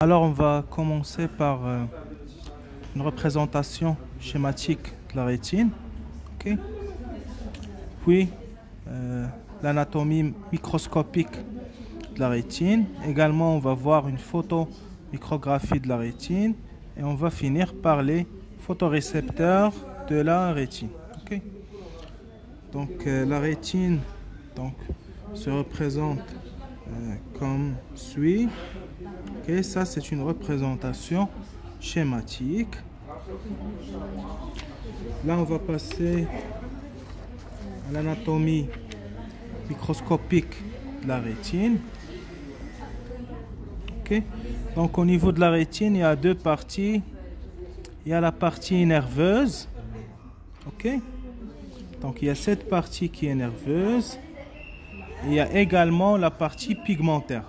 Alors on va commencer par une représentation schématique de la rétine, ok? Puis l'anatomie microscopique de la rétine. Également on va voir une photomicrographie de la rétine et on va finir par les photorécepteurs de la rétine, ok? Donc la rétine se représente comme suit. Okay, ça c'est une représentation schématique. Là on va passer à l'anatomie microscopique de la rétine. Okay. Donc au niveau de la rétine, il y a deux parties. Il y a la partie nerveuse. Okay. Donc il y a cette partie qui est nerveuse. Et il y a également la partie pigmentaire.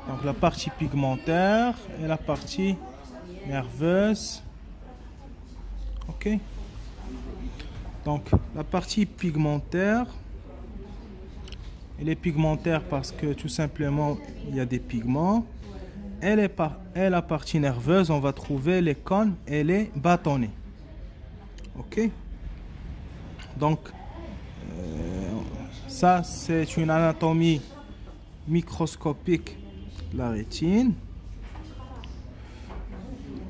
Donc la partie pigmentaire et la partie nerveuse. Ok. Donc la partie pigmentaire, elle est pigmentaire parce que tout simplement il y a des pigments. Et la partie nerveuse, on va trouver les cônes et les bâtonnets. Ok. Donc ça c'est une anatomie microscopique. La rétine.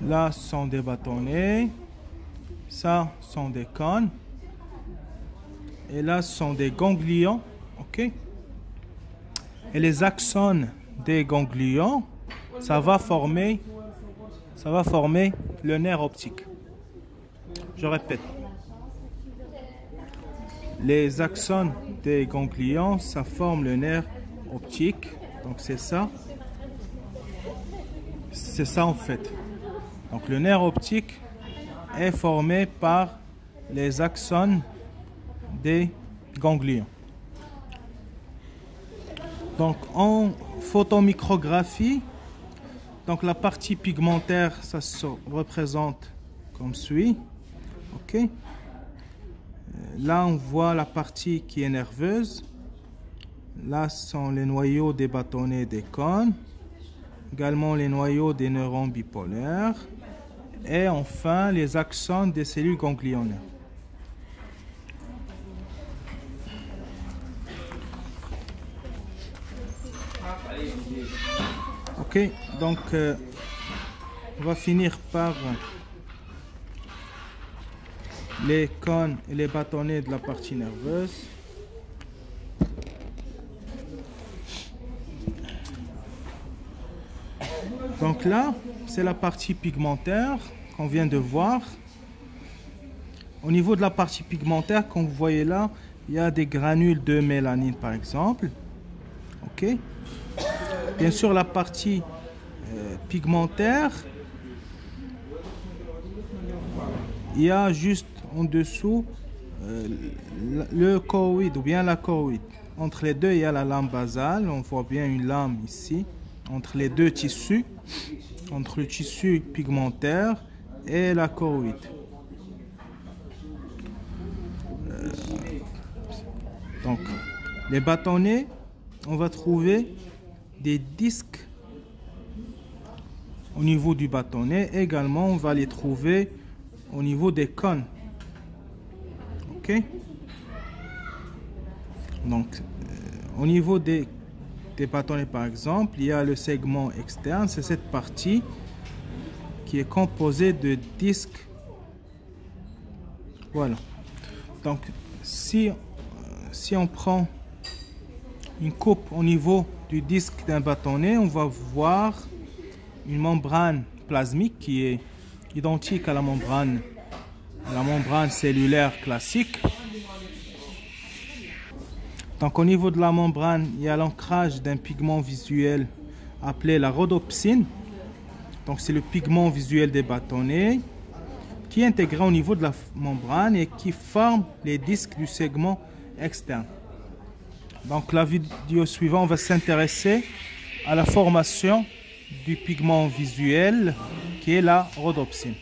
Là sont des bâtonnets. Ça sont des cônes. Et là sont des ganglions. Ok. Et les axones des ganglions, ça va former le nerf optique. Je répète. Les axones des ganglions, ça forme le nerf optique. Donc c'est ça. C'est ça en fait. Donc le nerf optique est formé par les axones des ganglions. Donc en photomicrographie, donc la partie pigmentaire, ça se représente comme suit. Ok. Là on voit la partie qui est nerveuse. Là sont les noyaux des bâtonnets des cônes. Également les noyaux des neurones bipolaires et enfin les axones des cellules ganglionnaires. Ok, donc on va finir par les cônes et les bâtonnets de la partie nerveuse. Donc là, c'est la partie pigmentaire qu'on vient de voir. Au niveau de la partie pigmentaire, comme vous voyez là, il y a des granules de mélanine par exemple. Ok. Bien sûr, la partie pigmentaire, il y a juste en dessous le choroïde ou bien la choroïde. Entre les deux, il y a la lame basale. On voit bien une lame ici. Entre les deux tissus, entre le tissu pigmentaire et la choroïde. Donc, les bâtonnets, on va trouver des disques au niveau du bâtonnet. Également, on va les trouver au niveau des cônes. Ok. Donc, au niveau des bâtonnets par exemple, il y a le segment externe, c'est cette partie qui est composée de disques. Voilà. Donc si on prend une coupe au niveau du disque d'un bâtonnet, on va voir une membrane plasmique qui est identique à la membrane cellulaire classique. Donc au niveau de la membrane, il y a l'ancrage d'un pigment visuel appelé la rhodopsine. Donc c'est le pigment visuel des bâtonnets qui est intégré au niveau de la membrane et qui forme les disques du segment externe. Donc la vidéo suivante, on va s'intéresser à la formation du pigment visuel qui est la rhodopsine.